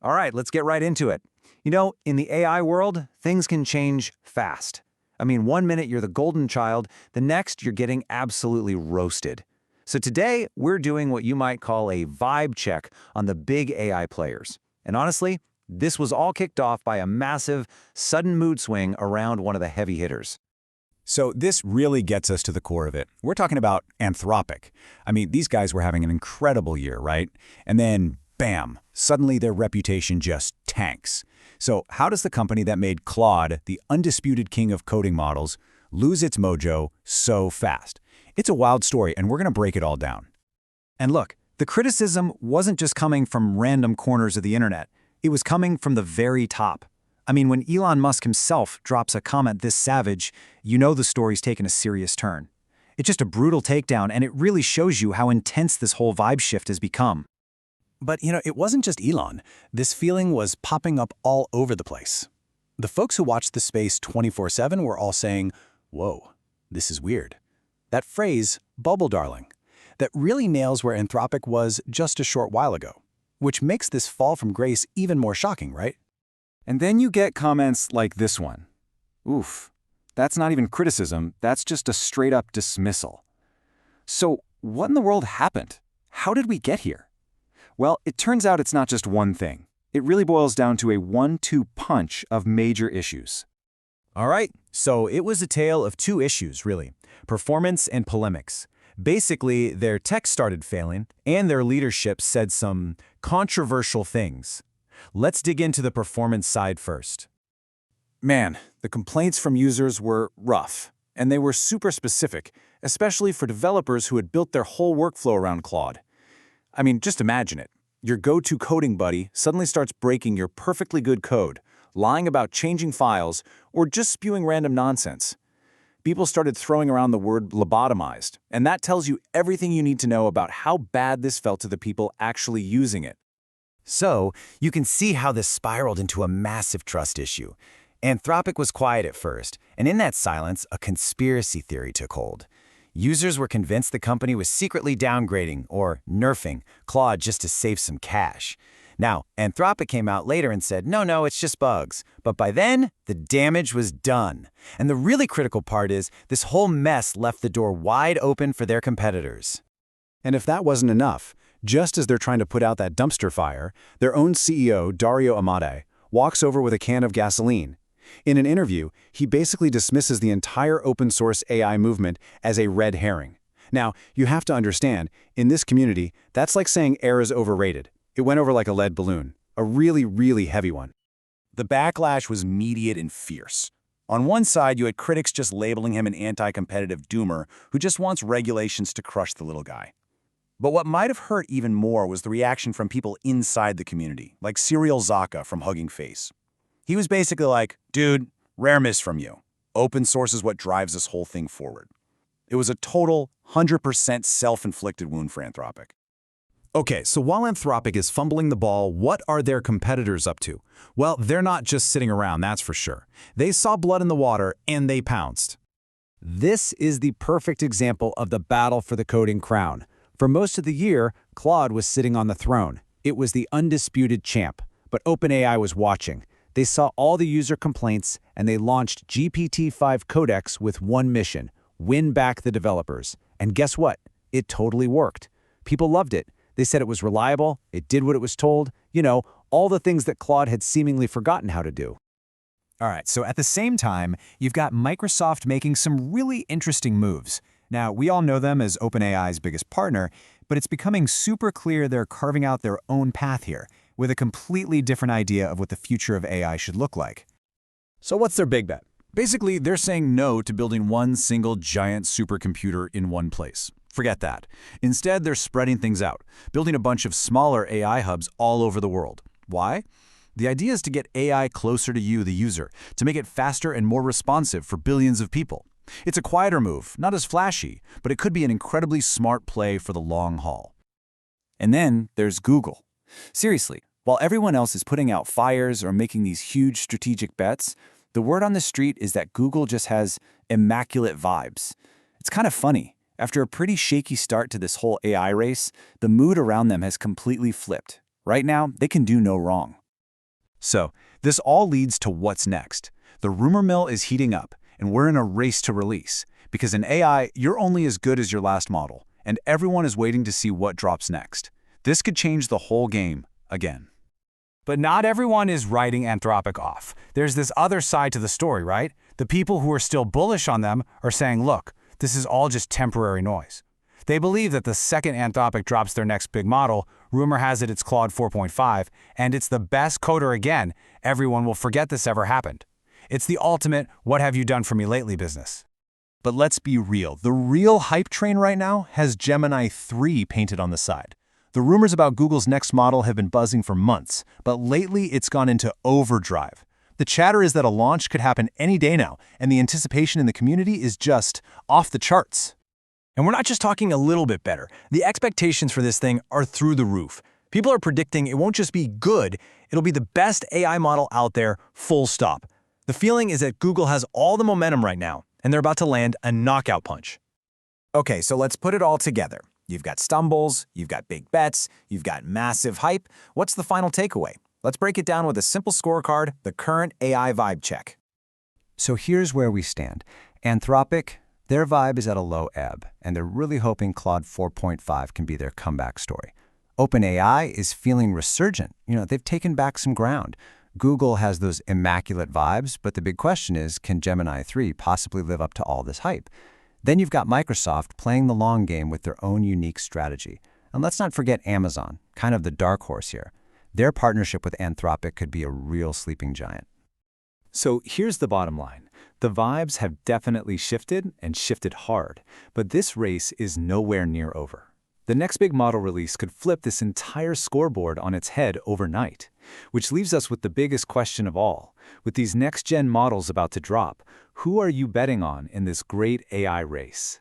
All right, let's get right into it. In the AI world, things can change fast. I mean, one minute you're the golden child, the next you're getting absolutely roasted. So today, we're doing what you might call a vibe check on the big AI players. And honestly, this was all kicked off by a massive, sudden mood swing around one of the heavy hitters. So this really gets us to the core of it. We're talking about Anthropic. I mean, these guys were having an incredible year, right? And then, bam, suddenly their reputation just tanks. So how does the company that made Claude, the undisputed king of coding models, lose its mojo so fast? It's a wild story, and we're going to break it all down. And look, the criticism wasn't just coming from random corners of the internet. It was coming from the very top. I mean, when Elon Musk himself drops a comment this savage, you know the story's taken a serious turn. It's just a brutal takedown, and it really shows you how intense this whole vibe shift has become. But, it wasn't just Elon. This feeling was popping up all over the place. The folks who watched the space 24/7 were all saying, whoa, this is weird. That phrase, bubble darling, that really nails where Anthropic was just a short while ago, which makes this fall from grace even more shocking, right? And then you get comments like this one. Oof, that's not even criticism, that's just a straight-up dismissal. So what in the world happened? How did we get here? Well, it turns out it's not just one thing. It really boils down to a 1-2 punch of major issues. All right, so it was a tale of two issues, really, performance and polemics. Basically, their tech started failing, and their leadership said some controversial things. Let's dig into the performance side first. Man, the complaints from users were rough, and they were super specific, especially for developers who had built their whole workflow around Claude. I mean, just imagine it. Your go-to coding buddy suddenly starts breaking your perfectly good code, lying about changing files, or just spewing random nonsense. People started throwing around the word lobotomized, and that tells you everything you need to know about how bad this felt to the people actually using it. So, you can see how this spiraled into a massive trust issue. Anthropic was quiet at first, and in that silence, a conspiracy theory took hold. Users were convinced the company was secretly downgrading or nerfing Claude just to save some cash. Now, Anthropic came out later and said, no, it's just bugs. But by then, the damage was done. And the really critical part is, this whole mess left the door wide open for their competitors. And if that wasn't enough, just as they're trying to put out that dumpster fire, their own CEO, Dario Amodei, walks over with a can of gasoline. In an interview, he basically dismisses the entire open-source AI movement as a red herring. Now, you have to understand, in this community, that's like saying air is overrated. It went over like a lead balloon, a really, really heavy one. The backlash was immediate and fierce. On one side, you had critics just labeling him an anti-competitive doomer who just wants regulations to crush the little guy. But what might have hurt even more was the reaction from people inside the community, like Cyril Zaka from Hugging Face. He was basically like, dude, rare miss from you. Open source is what drives this whole thing forward. It was a total 100% self-inflicted wound for Anthropic. Okay, so while Anthropic is fumbling the ball, what are their competitors up to? Well, they're not just sitting around, that's for sure. They saw blood in the water, and they pounced. This is the perfect example of the battle for the coding crown. For most of the year, Claude was sitting on the throne. It was the undisputed champ. But OpenAI was watching. They saw all the user complaints, and they launched GPT-5 Codex with one mission: win back the developers. And guess what? It totally worked. People loved it. They said it was reliable, it did what it was told, all the things that Claude had seemingly forgotten how to do. All right, so at the same time, you've got Microsoft making some really interesting moves. Now, we all know them as OpenAI's biggest partner, but it's becoming super clear they're carving out their own path here, with a completely different idea of what the future of AI should look like. So what's their big bet? Basically, they're saying no to building one single giant supercomputer in one place. Forget that. Instead, they're spreading things out, building a bunch of smaller AI hubs all over the world. Why? The idea is to get AI closer to you, the user, to make it faster and more responsive for billions of people. It's a quieter move, not as flashy, but it could be an incredibly smart play for the long haul. And then there's Google. Seriously, while everyone else is putting out fires or making these huge strategic bets, the word on the street is that Google just has immaculate vibes. It's kind of funny. After a pretty shaky start to this whole AI race, the mood around them has completely flipped. Right now, they can do no wrong. So, this all leads to what's next. The rumor mill is heating up, and we're in a race to release. Because in AI, you're only as good as your last model, and everyone is waiting to see what drops next. This could change the whole game, again. But not everyone is writing Anthropic off. There's this other side to the story, right? The people who are still bullish on them are saying, look, this is all just temporary noise. They believe that the second Anthropic drops their next big model, rumor has it it's Claude 4.5, and it's the best coder again, everyone will forget this ever happened. It's the ultimate what have you done for me lately business. But let's be real. The real hype train right now has Gemini 3 painted on the side. The rumors about Google's next model have been buzzing for months, but lately it's gone into overdrive. The chatter is that a launch could happen any day now, and the anticipation in the community is just off the charts. And we're not just talking a little bit better. The expectations for this thing are through the roof. People are predicting it won't just be good, it'll be the best AI model out there, full stop. The feeling is that Google has all the momentum right now, and they're about to land a knockout punch. Okay, so let's put it all together. You've got stumbles, you've got big bets, you've got massive hype. What's the final takeaway? Let's break it down with a simple scorecard, the current AI vibe check. So here's where we stand. Anthropic, their vibe is at a low ebb, and they're really hoping Claude 4.5 can be their comeback story. OpenAI is feeling resurgent. They've taken back some ground. Google has those immaculate vibes, but the big question is, can Gemini 3 possibly live up to all this hype? Then you've got Microsoft playing the long game with their own unique strategy. And let's not forget Amazon, kind of the dark horse here. Their partnership with Anthropic could be a real sleeping giant. So here's the bottom line. The vibes have definitely shifted, and shifted hard, but this race is nowhere near over. The next big model release could flip this entire scoreboard on its head overnight, which leaves us with the biggest question of all. With these next-gen models about to drop, who are you betting on in this great AI race?